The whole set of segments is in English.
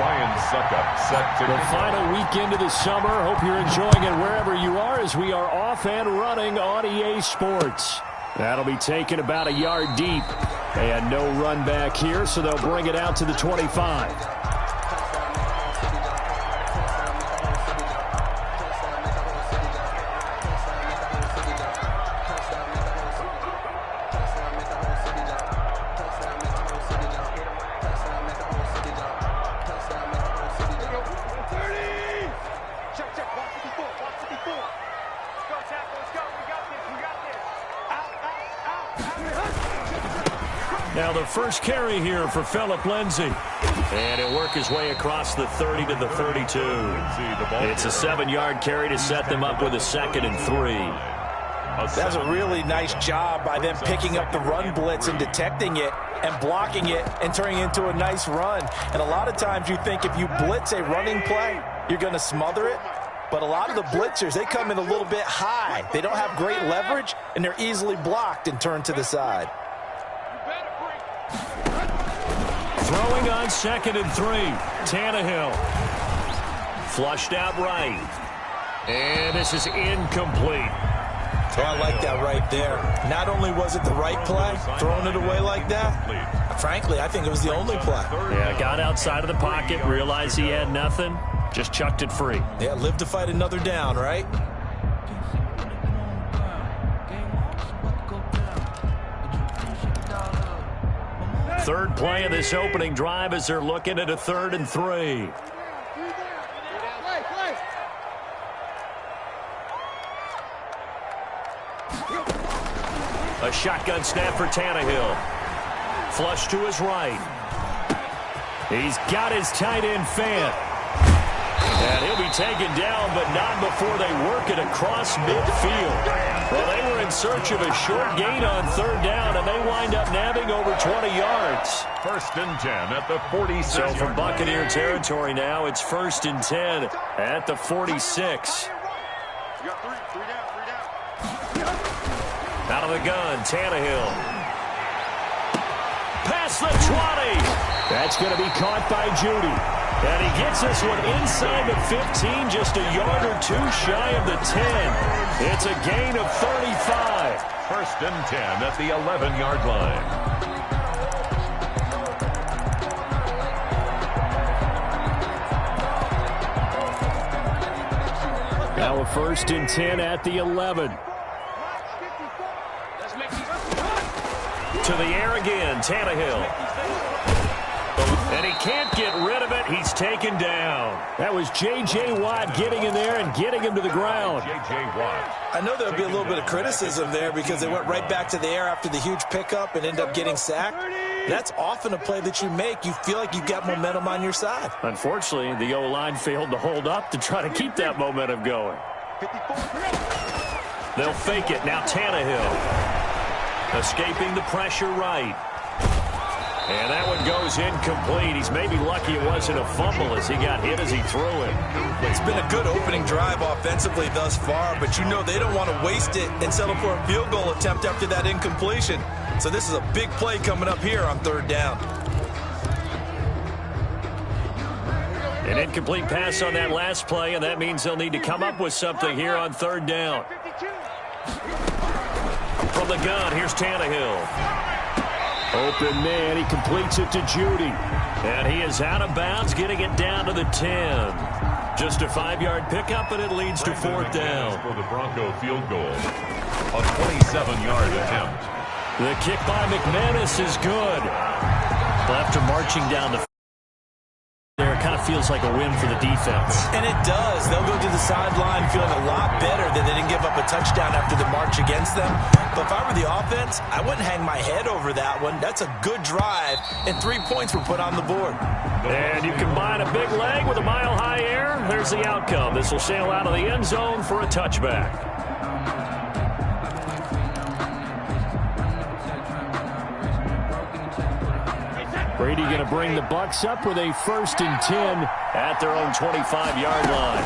The final weekend of the summer. Hope you're enjoying it wherever you are as we are off and running on EA Sports. That'll be taken about a yard deep. And no run back here, so they'll bring it out to the 25. Now the first carry here for Phillip Lindsay. And he'll work his way across the 30 to the 32. It's a 7-yard carry to set them up with a 2nd and 3. That's a really nice job by them picking up the run blitz and detecting it and blocking it and turning it into a nice run. And a lot of times you think if you blitz a running play, you're going to smother it. But a lot of the blitzers, they come in a little bit high. They don't have great leverage, and they're easily blocked and turned to the side. Throwing on 2nd and 3. Tannehill. Flushed out right. And this is incomplete. Oh, I like that right there. Not only was it the right play, throwing it away like that, frankly, I think it was the only play. Yeah, got outside of the pocket, realized he had nothing, just chucked it free. Yeah, live to fight another down, right? Third play of this opening drive as they're looking at a 3rd and 3. A shotgun snap for Tannehill. Flush to his right. He's got his tight end fan. And he'll be taken down, but not before they work it across midfield. Well, they were in search of a short gain on 3rd down, and they wind up nabbing over 20 yards. 1st and 10 at the 46. So from Buccaneer territory now, it's 1st and 10 at the 46. Out of the gun, Tannehill. Past the 20. That's going to be caught by Judy. And he gets this one inside the 15, just a yard or 2 shy of the 10. It's a gain of 35. 1st and 10 at the 11-yard line. Now a 1st and 10 at the 11. To the air again, Tannehill. And he can't get rid of it. He's taken down. That was J.J. Watt getting in there and getting him to the ground. J.J. Watt. I know there'll be a little bit of criticism there because they went right back to the air after the huge pickup and end up getting sacked. That's often a play that you make. You feel like you've got momentum on your side. Unfortunately, the O-line failed to hold up to try to keep that momentum going. They'll fake it. Now Tannehill. Escaping the pressure right. And that one goes incomplete. He's maybe lucky it wasn't a fumble as he got hit as he threw it. It's been a good opening drive offensively thus far, but you know they don't want to waste it and settle for a field goal attempt after that incompletion. So this is a big play coming up here on 3rd down. An incomplete pass on that last play, and that means they'll need to come up with something here on 3rd down. From the gun, here's Tannehill. Open man, he completes it to Judy. And he is out of bounds, getting it down to the 10. Just a 5-yard pickup, and it leads to 4th down. For the Bronco field goal. A 27-yard attempt. The kick by McManus is good. Well, after marching down the there, it kind of feels like a win for the defense. And it does. They'll go to the sideline feeling a lot better that they didn't give up a touchdown after the march against them. But if I were the offense, I wouldn't hang my head over that one. That's a good drive, and 3 points were put on the board. And you combine a big leg with a mile-high air, there's the outcome. This will sail out of the end zone for a touchback. Brady going to bring the Bucs up with a 1st and 10 at their own 25-yard line.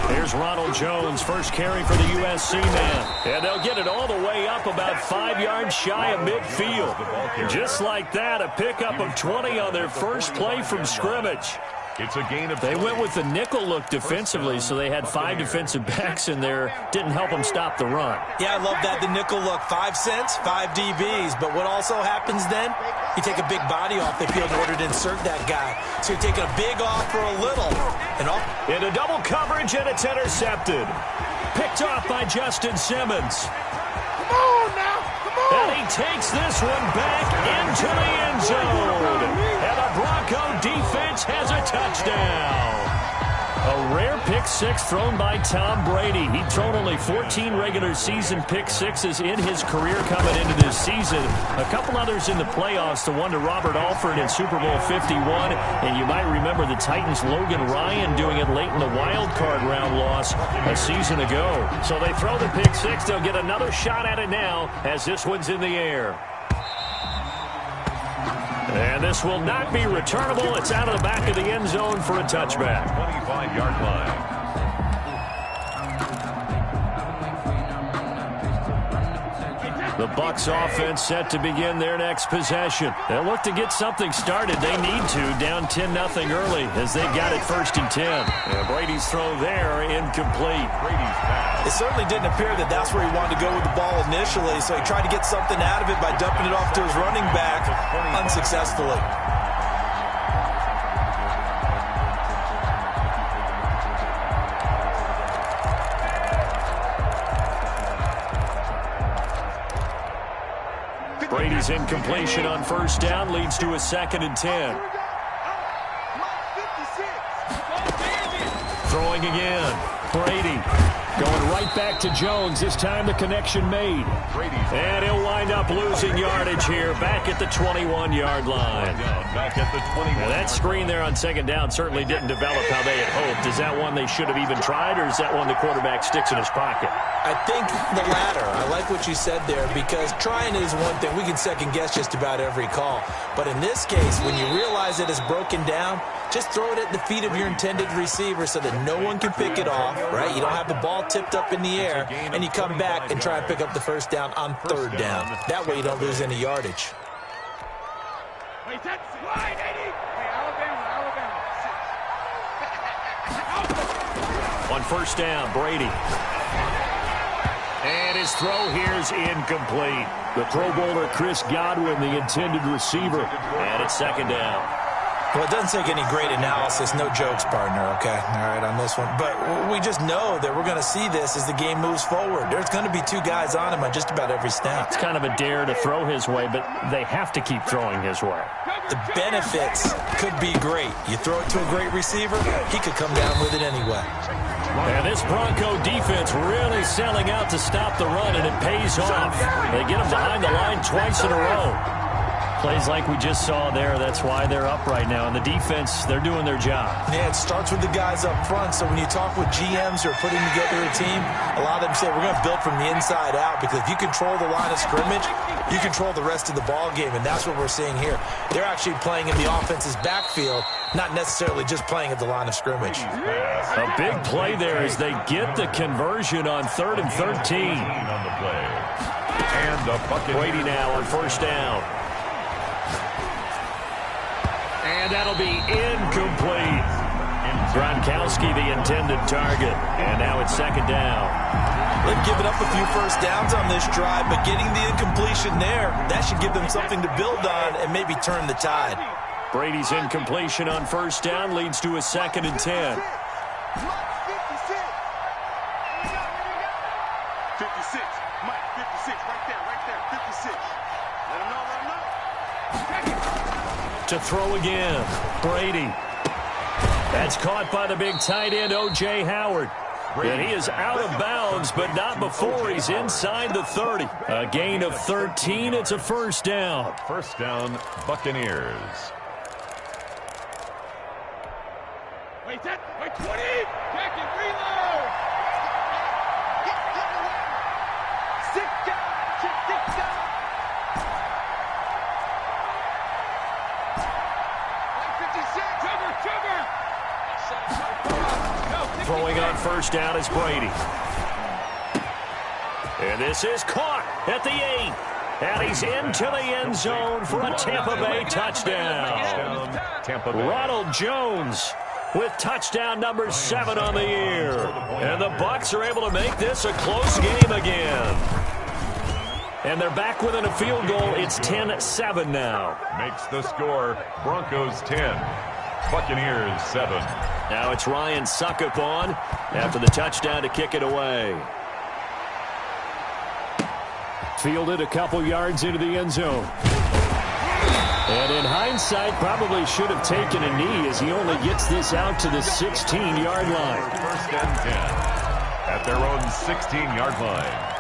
Here's Ronald Jones, first carry for the USC man. And they'll get it all the way up about 5 yards shy of midfield. Just like that, a pickup of 20 on their first play from scrimmage. It's a gain of They went with the nickel look defensively, so they had 5 defensive backs in there. Didn't help them stop the run. Yeah, I love that, the nickel look. 5 cents, 5 DBs. But what also happens then, you take a big body off the field in order to insert that guy. So you're taking a big off for a little. And off. Into double coverage, and it's intercepted. Picked off by Justin Simmons. Come on now. Come on. And he takes this one back into the end zone. And the Bronco defense has a touchdown. A rare pick six thrown by Tom Brady. He'd thrown only 14 regular season pick sixes in his career coming into this season. A couple others in the playoffs, the one to Robert Alford in Super Bowl 51. And you might remember the Titans' Logan Ryan doing it late in the wild card round loss a season ago. So they throw the pick six. They'll get another shot at it now as this one's in the air. And this will not be returnable. It's out of the back of the end zone for a touchback. 25-yard line. The Bucs offense set to begin their next possession. They'll look to get something started. They need to, down 10-0 early as they got it 1st and 10. And Brady's throw there, incomplete. Brady's pass. It certainly didn't appear that that's where he wanted to go with the ball initially, so he tried to get something out of it by dumping it off to his running back unsuccessfully. Brady's incompletion on 1st down leads to a 2nd and 10. Throwing again. Brady going right back to Jones. This time the connection made. And he'll wind up losing yardage here back at the 21-yard line. Back at the 21. Now that screen there on 2nd down certainly didn't develop how they had hoped. Is that one they should have even tried, or is that one the quarterback sticks in his pocket? I think the latter. I like what you said there, because trying is one thing. We can second guess just about every call. But in this case, when you realize that it's broken down, just throw it at the feet of your intended receiver so that no one can pick it off, right? You don't have the ball tipped up in the air, and you come back and try and pick up the 1st down on 3rd down. That way you don't lose any yardage. Wait, that's wide, Eddie. Hey, Alabama. On 1st down, Brady. And his throw here's incomplete. The Pro Bowler Chris Godwin, the intended receiver. And it's 2nd down. Well, it doesn't take any great analysis. No jokes, partner, okay? All right, on this one. But we just know that we're going to see this as the game moves forward. There's going to be 2 guys on him on just about every snap. It's kind of a dare to throw his way, but they have to keep throwing his way. The benefits could be great. You throw it to a great receiver, he could come down with it anyway. And this Bronco defense really selling out to stop the run, and it pays off. They get him behind the line twice in a row. Plays like we just saw there. That's why they're up right now. And the defense, they're doing their job. Yeah, it starts with the guys up front. So when you talk with GMs who are putting together a team, a lot of them say we're going to build from the inside out, because if you control the line of scrimmage, you control the rest of the ball game, and that's what we're seeing here. They're actually playing in the offense's backfield, not necessarily just playing at the line of scrimmage. A big play there as they get the conversion on 3rd and 13. On the play. And the bucket. Brady now on 1st down. And that'll be incomplete. Gronkowski, the intended target. And now it's 2nd down. They've given up a few 1st downs on this drive, but getting the incompletion there, that should give them something to build on and maybe turn the tide. Brady's incompletion on 1st down leads to a 2nd and 10. 56. Mike, 56. Right there. 56. Let him know. To throw again, Brady. That's caught by the big tight end, O.J. Howard. And he is out of bounds, but not before he's inside the 30. A gain of 13. It's a 1st down. 1st down, Buccaneers. Wait, 20. Back and reload. Sit down. 56. Trevor. Throwing on first down is Brady. And this is caught at the 8. And he's into the end zone for a Tampa Bay touchdown. Tampa Bay. Ronald Jones with touchdown number 7 on the year. And the Bucs are able to make this a close game again. And they're back within a field goal. It's 10-7 now. Makes the score Broncos 10, Buccaneers 7. Now it's Ryan Suckup on after the touchdown to kick it away. Fielded a couple yards into the end zone. And in hindsight, probably should have taken a knee as he only gets this out to the 16-yard line. First and 10 at their own 16-yard line.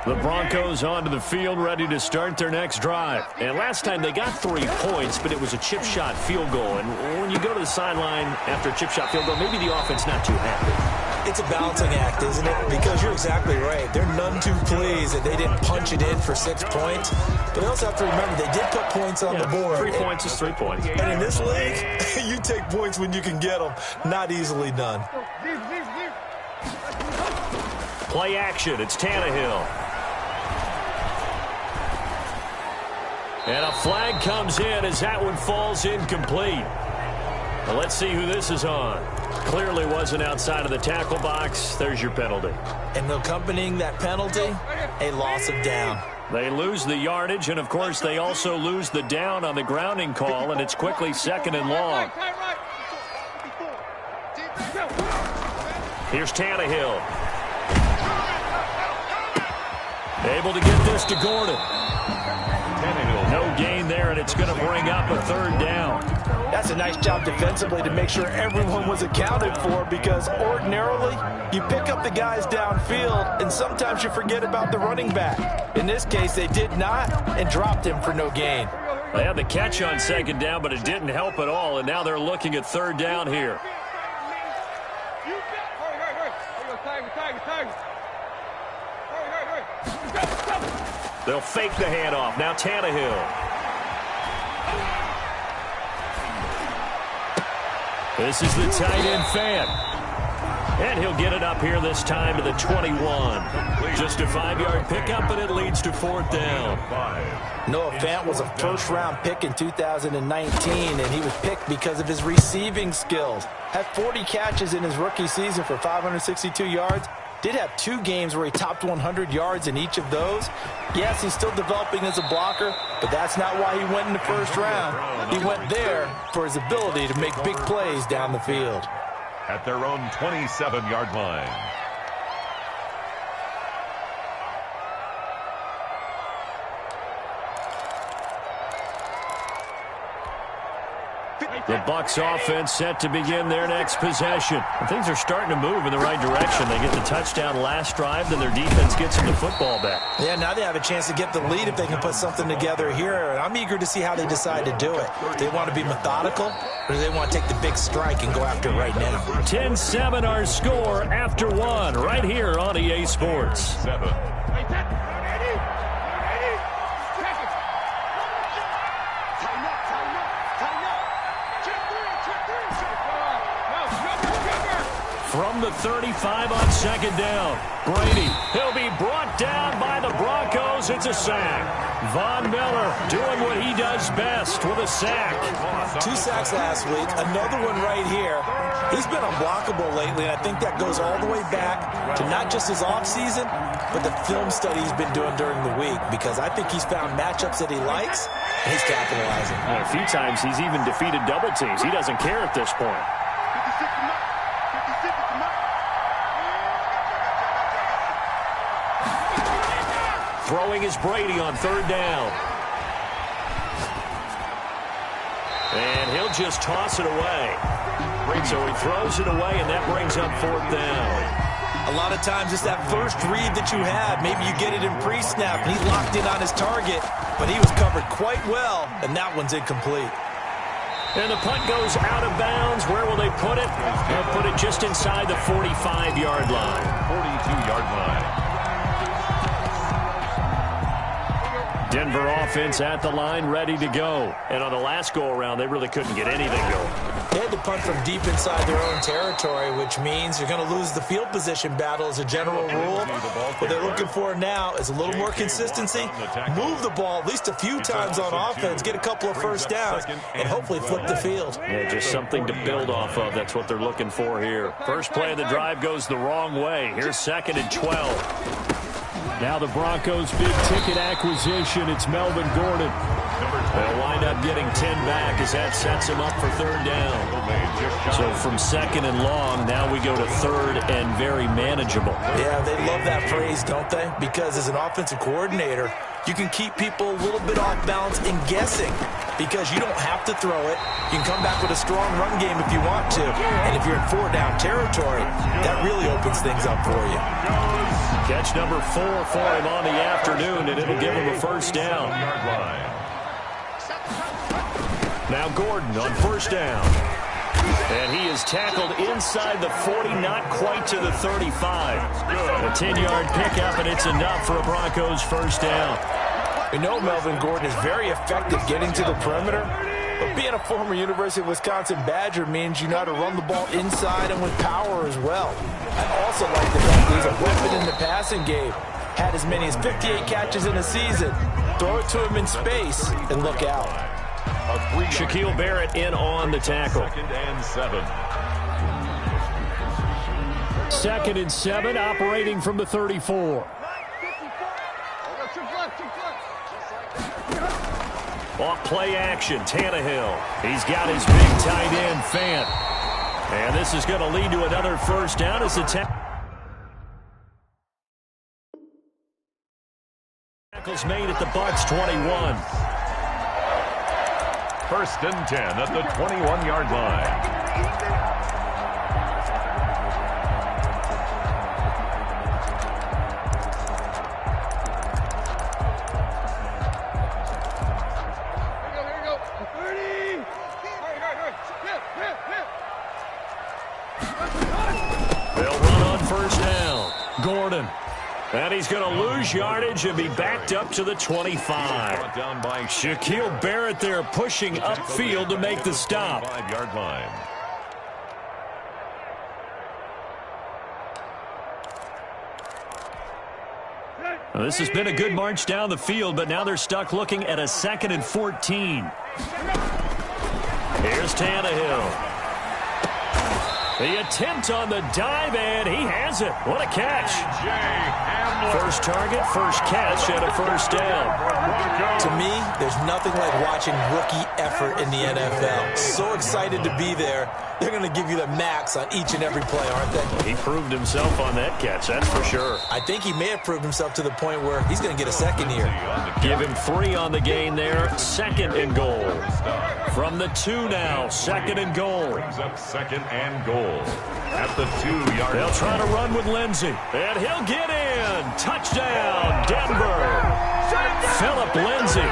The Broncos onto the field, ready to start their next drive. And last time they got 3 points, but it was a chip shot field goal. And when you go to the sideline after a chip shot field goal, maybe the offense not too happy. It's a balancing act, isn't it? Because you're exactly right. They're none too pleased that they didn't punch it in for 6 points. But you also have to remember they did put points on the board. 3 points is 3 points. And in this league, you take points when you can get them. Not easily done. Play action. It's Tannehill. And a flag comes in as that one falls incomplete. Well, let's see who this is on. Clearly wasn't outside of the tackle box. There's your penalty. And accompanying that penalty, a loss of down. They lose the yardage, and, of course, they also lose the down on the grounding call, and it's quickly 2nd and long. Here's Tannehill. Able to get this to Gordon. No gain there, and it's going to bring up a 3rd down. That's a nice job defensively to make sure everyone was accounted for, because ordinarily you pick up the guys downfield and sometimes you forget about the running back. In this case, they did not and dropped him for no gain. They had the catch on 2nd down, but it didn't help at all, and now they're looking at 3rd down here. They'll fake the handoff. Now Tannehill. This is the tight end Fant. And he'll get it up here this time to the 21. Just a 5-yard pickup, and it leads to 4th down. Noah Fant was a first-round pick in 2019, and he was picked because of his receiving skills. Had 40 catches in his rookie season for 562 yards. Did have 2 games where he topped 100 yards in each of those. Yes, he's still developing as a blocker, but that's not why he went in the first round. He went there for his ability to make big plays down the field. At their own 27-yard line. The Bucs offense set to begin their next possession. And things are starting to move in the right direction. They get the touchdown last drive, then their defense gets them the football back. Yeah, now they have a chance to get the lead if they can put something together here. And I'm eager to see how they decide to do it. Do they want to be methodical, or do they want to take the big strike and go after it right now? 10-7 our score after 1 right here on EA Sports. 7. From the 35 on 2nd down. Brady, he'll be brought down by the Broncos. It's a sack. Von Miller doing what he does best with a sack. 2 sacks last week, another one right here. He's been unblockable lately, and I think that goes all the way back to not just his offseason, but the film study he's been doing during the week, because I think he's found matchups that he likes, and he's capitalizing. And a few times he's even defeated double teams. He doesn't care at this point. Throwing is Brady on 3rd down. And he'll just toss it away. So he throws it away, and that brings up 4th down. A lot of times it's that first read that you have. Maybe you get it in pre-snap, and he's locked in on his target, but he was covered quite well, and that one's incomplete. And the punt goes out of bounds. Where will they put it? They'll put it just inside the 45-yard line. 42-yard line. Denver offense at the line, ready to go. And on the last go-around, they really couldn't get anything going. They had to punt from deep inside their own territory, which means you're going to lose the field position battle as a general rule. What they're looking for now is a little more consistency, move the ball at least a few times on offense, get a couple of first downs, and hopefully flip the field. Yeah, just something to build off of. That's what they're looking for here. First play of the drive goes the wrong way. Here's 2nd and 12. Now the Broncos' big-ticket acquisition. It's Melvin Gordon. They'll wind up getting 10 back as that sets him up for 3rd down. So from 2nd and long, now we go to 3rd and very manageable. Yeah, they love that phrase, don't they? Because as an offensive coordinator, you can keep people a little bit off balance and guessing because you don't have to throw it. You can come back with a strong run game if you want to. And if you're in 4-down territory, that really opens things up for you. Catch number 4 for him on the afternoon, and it'll give him a 1st down. Now Gordon on 1st down. And he is tackled inside the 40, not quite to the 35. A 10-yard pickup, and it's enough for a Broncos 1st down. We know Melvin Gordon is very effective getting to the perimeter, but being a former University of Wisconsin Badger means you know how to run the ball inside and with power as well. I also like the fact that he's a weapon in the passing game. Had as many as 58 catches in a season. Throw it to him in space and look out. Shaquille Barrett in on the tackle. 2nd and 7. 2nd and 7, operating from the 34. Off play action, Tannehill. He's got his big tight end, Fant. And this is going to lead to another 1st down as the tackle's made at the Bucs 21. 1st and 10 at the 21-yard line. They'll run on 1st down. Gordon. And he's going to lose yardage and be backed up to the 25. Shaquille Barrett there pushing upfield to make the stop. 5-yard line. Well, this has been a good march down the field, but now they're stuck looking at a 2nd and 14. Here's Tannehill. The attempt on the dive, and he has it. What a catch. First target, first catch, and a 1st down. To me, there's nothing like watching rookie effort in the NFL. So excited to be there. They're going to give you the max on each and every play, aren't they? He proved himself on that catch, that's for sure. I think he may have proved himself to the point where he's going to get a 2nd here. Give him 3 on the gain there. 2nd and goal. From the 2 now, 2nd and goal. Brings up 2nd and goal at the 2-yard line. They'll try to run with Lindsey, and he'll get in. Touchdown, Denver. Phillip Lindsey,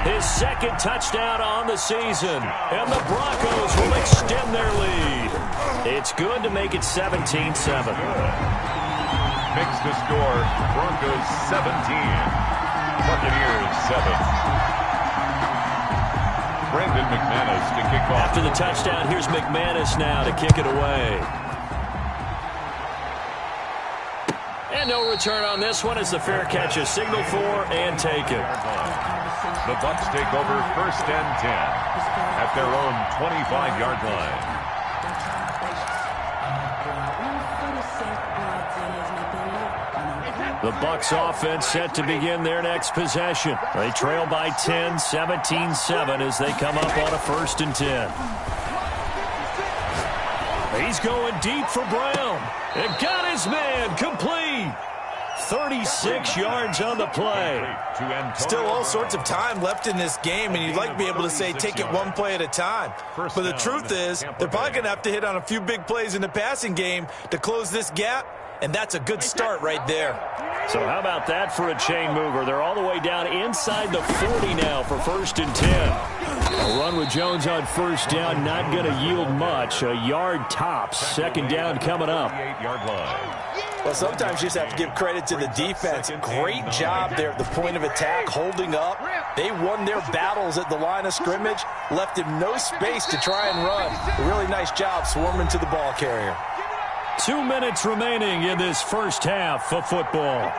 his 2nd touchdown on the season, and the Broncos will extend their lead. It's good to make it 17-7. Makes the score Broncos 17, Buccaneers 7. Brandon McManus to kick off. After the touchdown, here's McManus now to kick it away. And no return on this one as the fair catch is signaled for and taken. The Bucs take over 1st and 10 at their own 25-yard line. The Bucs offense set to begin their next possession. They trail by 10, 17-7 as they come up on a 1st and 10. He's going deep for Brown. And got his man complete. 36 yards on the play. Still all sorts of time left in this game, and you'd like to be able to say take it one play at a time. But the truth is, they're probably going to have to hit on a few big plays in the passing game to close this gap, and that's a good start right there. So how about that for a chain mover? They're all the way down inside the 40 now for 1st and 10. A run with Jones on 1st down, not going to yield much. A yard tops. 2nd down coming up. Well, sometimes you just have to give credit to the defense. Great job there at the point of attack, holding up, They won their battles at the line of scrimmage, left him no space to try and run. A really nice job swarming to the ball carrier. 2 minutes remaining in this first half of football.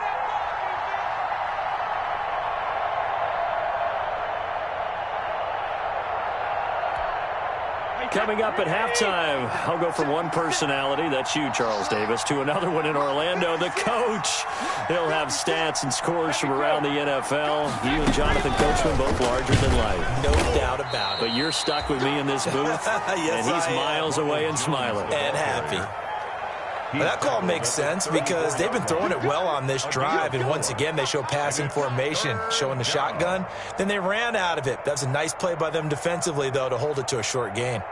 Coming up at halftime, I'll go from one personality, that's you, Charles Davis, to another one in Orlando, the coach. He'll have stats and scores from around the NFL. You and Jonathan Coachman both larger than life. No doubt about it. But you're stuck with me in this booth, yes, and he's miles away and smiling. And happy. Well, that call makes sense because they've been throwing it well on this drive, and once again they show passing formation, showing the shotgun. Then they ran out of it. That's a nice play by them defensively, though, to hold it to a short gain.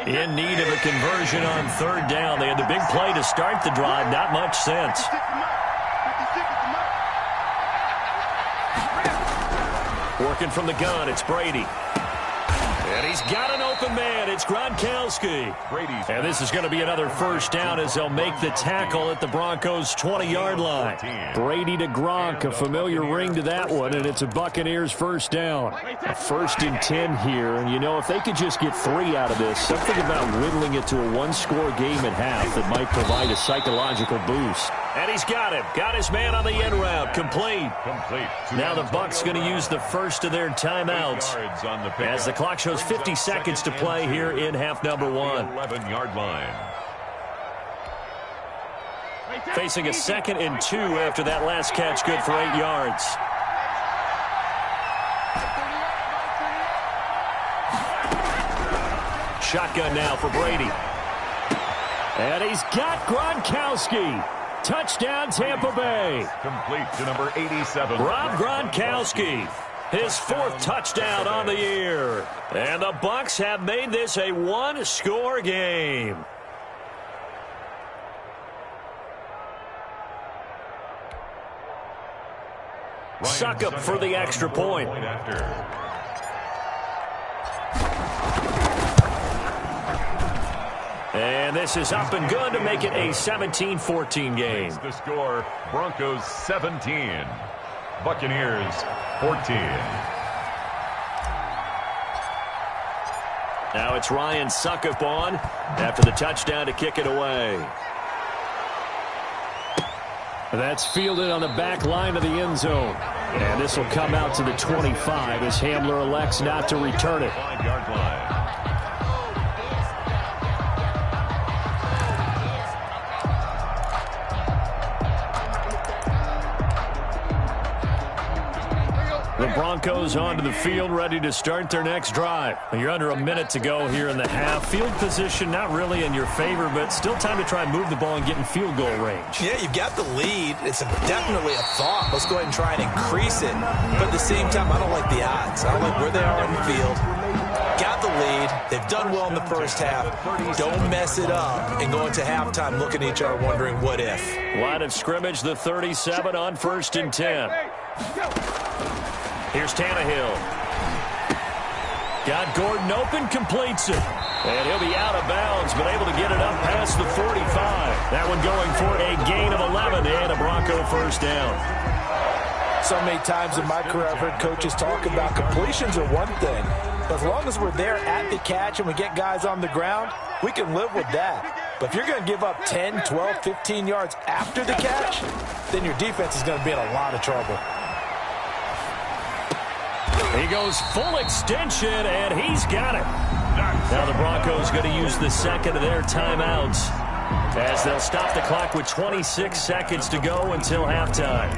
In need of a conversion on third down. They had the big play to start the drive. Not much sense. Working from the gun, it's Brady. And he's got an open man. It's Gronkowski. And this is going to be another first down as they'll make the tackle at the Broncos' 20-yard line. Brady to Gronk, a familiar ring to that one, and it's a Buccaneers first down. A 1st and 10 here, and you know, if they could just get 3 out of this, something about whittling it to a one-score game at half that might provide a psychological boost. And he's got him. Got his man on the end route. Complete. Now the Bucs going to use the first of their timeouts as the clock shows 50 seconds to play here in half number 1. 11-yard line. Facing a 2nd and 2 after that last catch, good for 8 yards. Shotgun now for Brady. And he's got Gronkowski. Touchdown, Tampa Bay. Complete to number 87. Rob Gronkowski. His 4th touchdown on the year. And the Bucs have made this a one-score game. Suckup for the extra point. And this is up and good to make it a 17-14 game. The score, Broncos 17, Buccaneers 14. Now it's Ryan Suckup on after the touchdown to kick it away. That's fielded on the back line of the end zone. And this will come out to the 25 as Hamler elects not to return it. 5-yard line. The Broncos onto the field, ready to start their next drive. You're under a minute to go here in the half. Field position not really in your favor, but still time to try and move the ball and get in field goal range. Yeah, you've got the lead. It's definitely a thought. Let's go ahead and try and increase it. But at the same time, I don't like the odds. I don't like where they are on the field. Got the lead. They've done well in the first half. Don't mess it up and go into halftime looking at each other wondering what if. Line of scrimmage, the 37 on 1st and 10. Here's Tannehill. Got Gordon open, completes it. And he'll be out of bounds, but able to get it up past the 45. That one going for a gain of 11 and a Bronco first down. So many times in my career I've heard coaches talk about completions are one thing. But as long as we're there at the catch and we get guys on the ground, we can live with that. But if you're going to give up 10, 12, 15 yards after the catch, then your defense is going to be in a lot of trouble. He goes full extension, and he's got it. Now the Broncos going to use the 2nd of their timeouts as they'll stop the clock with 26 seconds to go until halftime.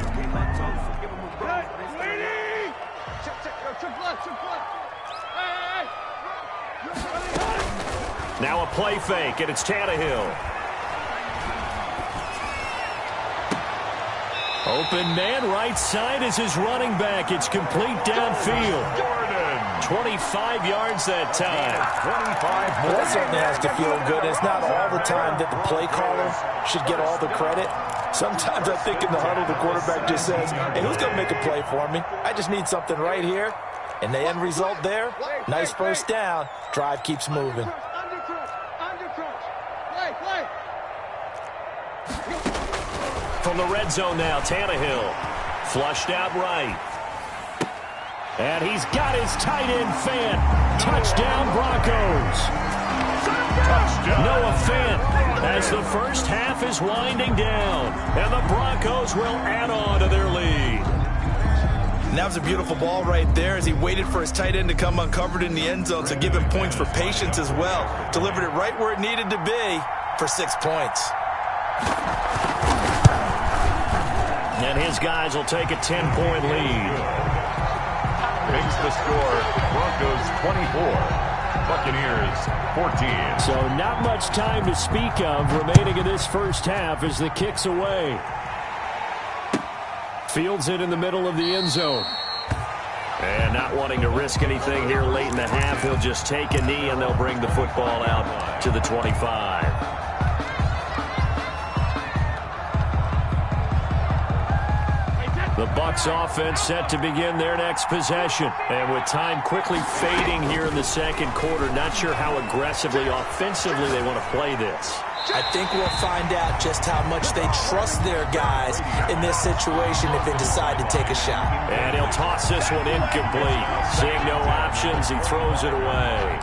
Now a play fake, and it's Tannehill. Open man, right side is his running back. It's complete downfield. 25 yards that time. 25 more. Well, that certainly has to feel good. It's not all the time that the play caller should get all the credit. Sometimes I think in the huddle, the quarterback just says, hey, who's going to make a play for me? I just need something right here. And the end result there, nice first down. Drive keeps moving. From the red zone now, Tannehill. Flushed out right. And he's got his tight end Fant. Touchdown Broncos. Touchdown. Noah Fant as the first half is winding down. And the Broncos will add on to their lead. And that was a beautiful ball right there as he waited for his tight end to come uncovered in the end zone, so give him points for patience as well. Delivered it right where it needed to be for 6 points. And his guys will take a 10-point lead. Makes the score Broncos 24, Buccaneers 14. So not much time to speak of remaining in this first half as the kick's away. Fields it in the middle of the end zone. And not wanting to risk anything here late in the half, he'll just take a knee and they'll bring the football out to the 25. The Bucs offense set to begin their next possession. And with time quickly fading here in the second quarter, not sure how aggressively, offensively they want to play this. I think we'll find out just how much they trust their guys in this situation if they decide to take a shot. And he'll toss this one incomplete. Seeing no options, he throws it away.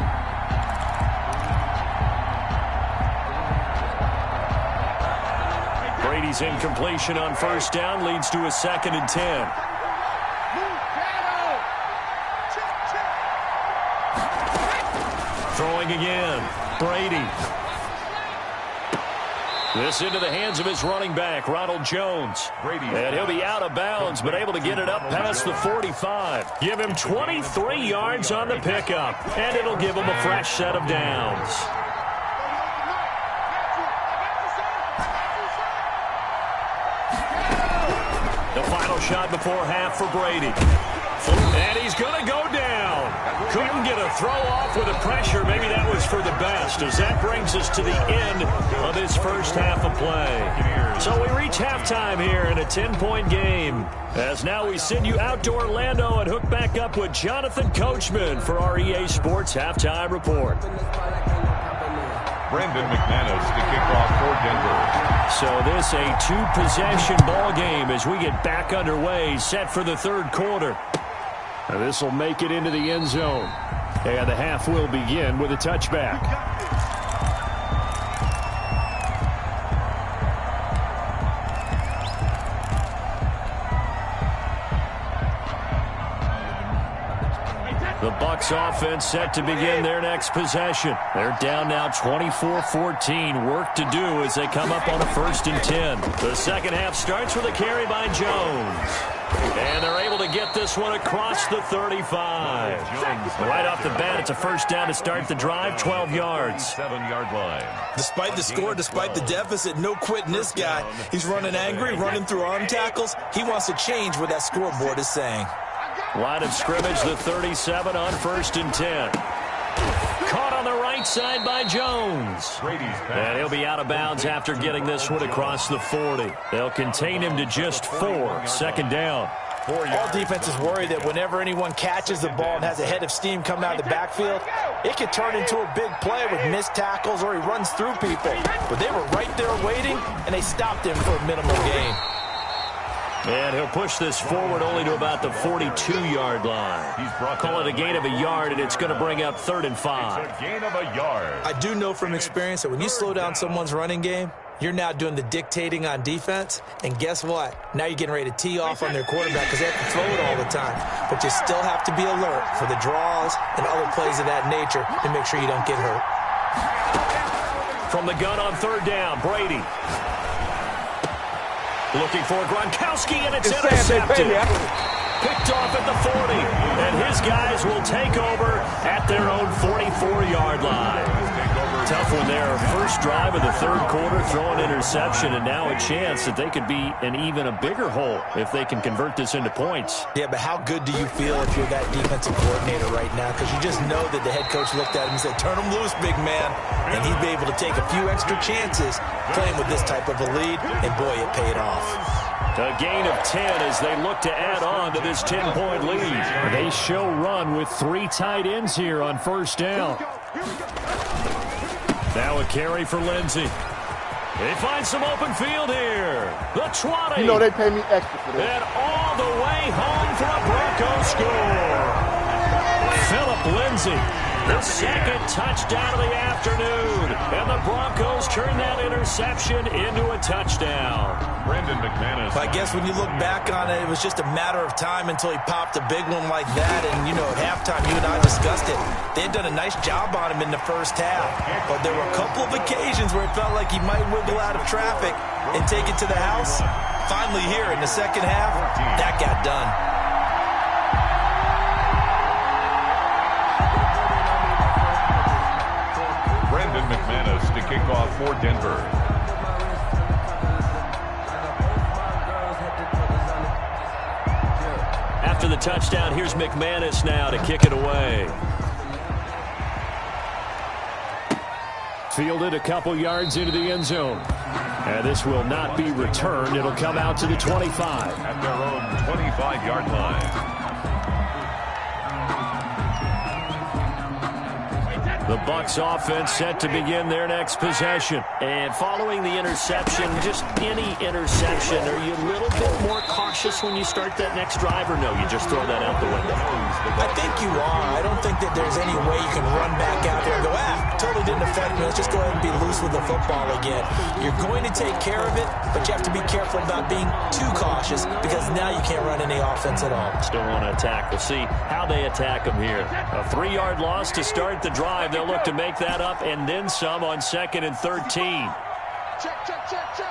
Brady's incompletion on first down leads to a 2nd and 10. Throwing again. Brady. This into the hands of his running back, Ronald Jones. And he'll be out of bounds, but able to get it up past the 45. Give him 23 yards on the pickup, and it'll give him a fresh set of downs. The final shot before half for Brady. And he's going to go down. Couldn't get a throw off with the pressure. Maybe that was for the best, as that brings us to the end of this first half of play. So we reach halftime here in a 10-point game. As now we send you out to Orlando and hook back up with Jonathan Coachman for our EA Sports Halftime Report. Brandon McManus to kick off for Denver. So this a two-possession ball game as we get back underway, set for the third quarter. Now this will make it into the end zone. And the half will begin with a touchback. The Bucs offense set to begin their next possession. They're down now 24-14. Work to do as they come up on a 1st and 10. The second half starts with a carry by Jones. And they're able to get this one across the 35. Right off the bat, it's a first down to start the drive, 12 yards. 7-yard line. Despite the score, despite the deficit, no quitting this guy. He's running angry, running through arm tackles. He wants to change what that scoreboard is saying. Line of scrimmage, the 37 on 1st and 10. Caught on the right side by Jones. And he'll be out of bounds after getting this one across the 40. They'll contain him to just 4. 2nd down. All defenses worry that whenever anyone catches the ball and has a head of steam coming out of the backfield, it could turn into a big play with missed tackles or he runs through people. But they were right there waiting, and they stopped him for a minimal gain. And he'll push this forward only to about the 42-yard line. Call it a gain of a yard, and it's going to bring up 3rd and 5. It's a gain of a yard. I do know from experience that when you slow down someone's running game, you're now doing the dictating on defense. And guess what? Now you're getting ready to tee off on their quarterback because they have to throw it all the time. But you still have to be alert for the draws and other plays of that nature to make sure you don't get hurt. From the gun on 3rd down, Brady. Looking for Gronkowski, and it's intercepted. Picked off at the 40. And his guys will take over at their own 44-yard line. Tough one there. First drive of the third quarter, throw an interception, and now a chance that they could be in even a bigger hole if they can convert this into points. Yeah, but how good do you feel if you're that defensive coordinator right now? Because you just know that the head coach looked at him and said, turn him loose, big man. And he'd be able to take a few extra chances playing with this type of a lead, and boy, it paid off. A gain of 10 as they look to add on to this 10-point lead. They show run with 3 tight ends here on first down. Now a carry for Lindsey. They find some open field here. The 20. You know they pay me extra for this. And all the way home for a Broncos score. Phillip Lindsey, the second touchdown of the afternoon. And the Broncos turn that interception into a touchdown. Brendan McManus. I guess when you look back on it, it was just a matter of time until he popped a big one like that. And, you know, at halftime, you and I discussed it. They had done a nice job on him in the first half. But there were a couple of occasions where it felt like he might wiggle out of traffic and take it to the house. Finally here in the second half, that got done. Brendan McManus to kick off for Denver. After the touchdown, here's McManus now to kick it away. Fielded a couple yards into the end zone. And this will not be returned. It'll come out to the 25. At their own 25-yard line. The Bucs offense set to begin their next possession. And following the interception, just any interception, are you a little bit more cautious when you start that next drive, or no, you just throw that out the window? I think you are. I don't think that there's any way you can run back out there and go, totally didn't affect me. Let's just go ahead and be loose with the football again. You're going to take care of it, but you have to be careful about being too cautious because now you can't run any offense at all. Still want to attack. We'll see how they attack them here. A 3-yard loss to start the drive. They'll look to make that up and then some on 2nd and 13. Check, check, check, check.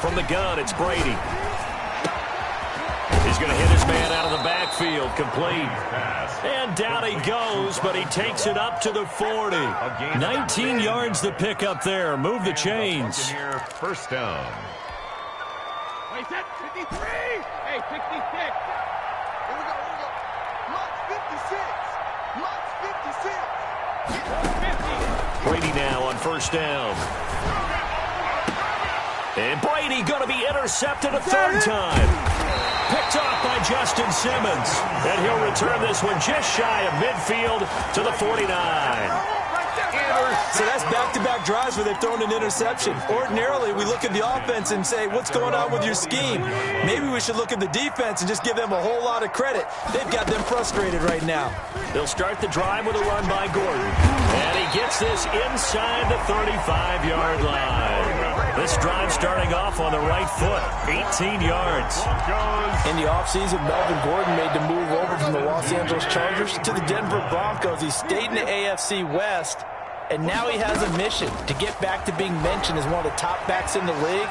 From the gun, it's Brady. He's going to hit his man out of the backfield, complete. And down he goes, but he takes it up to the 40. 19 yards to pick up there. Move the chains. First down. Wait, is that 53? Hey, 66. Here we go, here we go. Mott's 56. Mott's 56. 50. Brady now on first down. And Brady going to be intercepted a third time. Picked off by Justin Simmons. And he'll return this one just shy of midfield to the 49. So that's back-to-back drives where they've thrown an interception. Ordinarily, we look at the offense and say, what's going on with your scheme? Maybe we should look at the defense and just give them a whole lot of credit. They've got them frustrated right now. They'll start the drive with a run by Gordon. And he gets this inside the 35-yard line. This drive starting off on the right foot, 18 yards. In the offseason, Melvin Gordon made the move over from the Los Angeles Chargers to the Denver Broncos. He stayed in the AFC West, and now he has a mission to get back to being mentioned as one of the top backs in the league.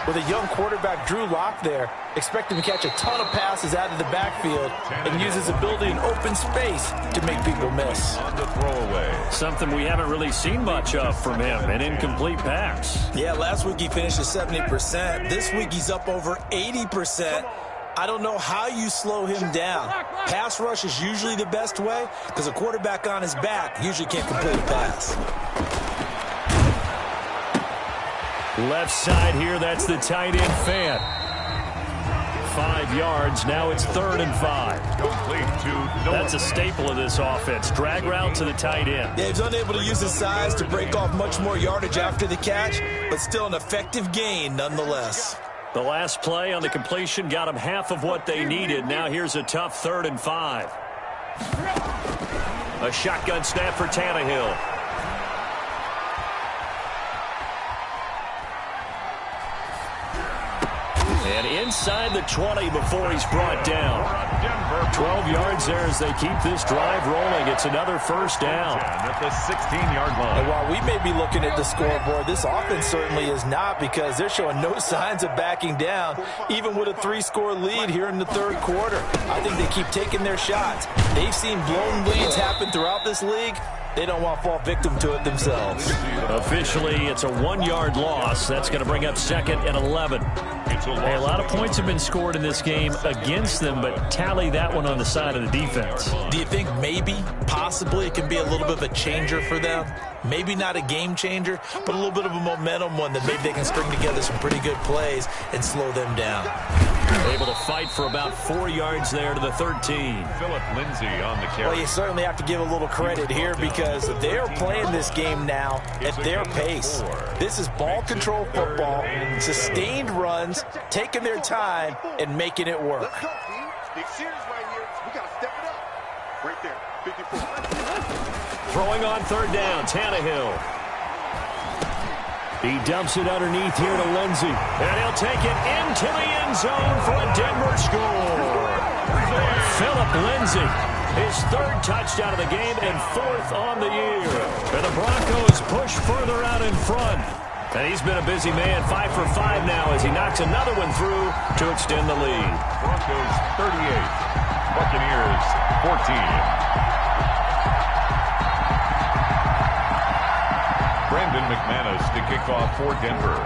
With a young quarterback, Drew Lock there, expect him to catch a ton of passes out of the backfield and use his ability in open space to make people miss. On the throwaway. Something we haven't really seen much of from him, an incomplete pass. Yeah, last week he finished at 70%. This week he's up over 80%. I don't know how you slow him down. Pass rush is usually the best way because a quarterback on his back usually can't complete a pass. Left side here, that's the tight end Fant. 5 yards, now it's 3rd and 5. That's a staple of this offense. Drag route to the tight end. Yeah, he's unable to use his size to break off much more yardage after the catch, but still an effective gain nonetheless. The last play on the completion got them half of what they needed. Now here's a tough 3rd and 5. A shotgun snap for Tannehill. And inside the 20 before he's brought down. 12 yards there as they keep this drive rolling. It's another first down. At the 16-yard line. And while we may be looking at the scoreboard, this offense certainly is not because they're showing no signs of backing down, even with a 3-score lead here in the 3rd quarter. I think they keep taking their shots. They've seen blown leads happen throughout this league. They don't want to fall victim to it themselves. Officially, it's a 1-yard loss. That's going to bring up 2nd and 11. Hey, a lot of points have been scored in this game against them, but tally that one on the side of the defense. Do you think maybe, possibly, it can be a little bit of a changer for them? Maybe not a game changer, but a little bit of a momentum one that maybe they can string together some pretty good plays and slow them down. Able to fight for about 4 yards there to the 13. Philip Lindsay on the carry. Well, you certainly have to give a little credit here because they're playing this game now at their pace. This is ball control football, sustained runs, taking their time, and making it work. Let's go, team. Big series right here. We got to step it up. Right there. 54. Throwing on third down, Tannehill. He dumps it underneath here to Lindsay. And he'll take it into the end zone for a Denver score. Philip Lindsay, his third touchdown of the game and fourth on the year. And the Broncos push further out in front. And he's been a busy man, 5 for 5 now as he knocks another one through to extend the lead. Broncos 38, Buccaneers 14. Brandon McManus to kick off for Denver.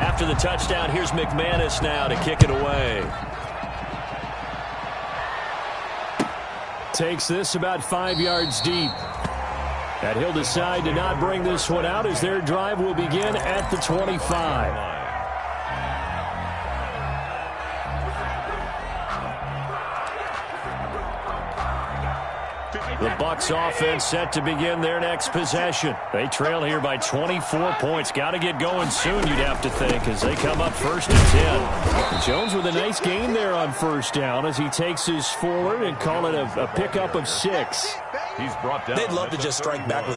After the touchdown, here's McManus now to kick it away. Takes this about 5 yards deep. And he'll decide to not bring this one out as their drive will begin at the 25. The Bucs offense set to begin their next possession. They trail here by 24 points. Got to get going soon, you'd have to think, as they come up first and 10. Jones with a nice gain there on first down as he takes his forward and call it a pickup of 6. He's brought down. They'd love to just strike back with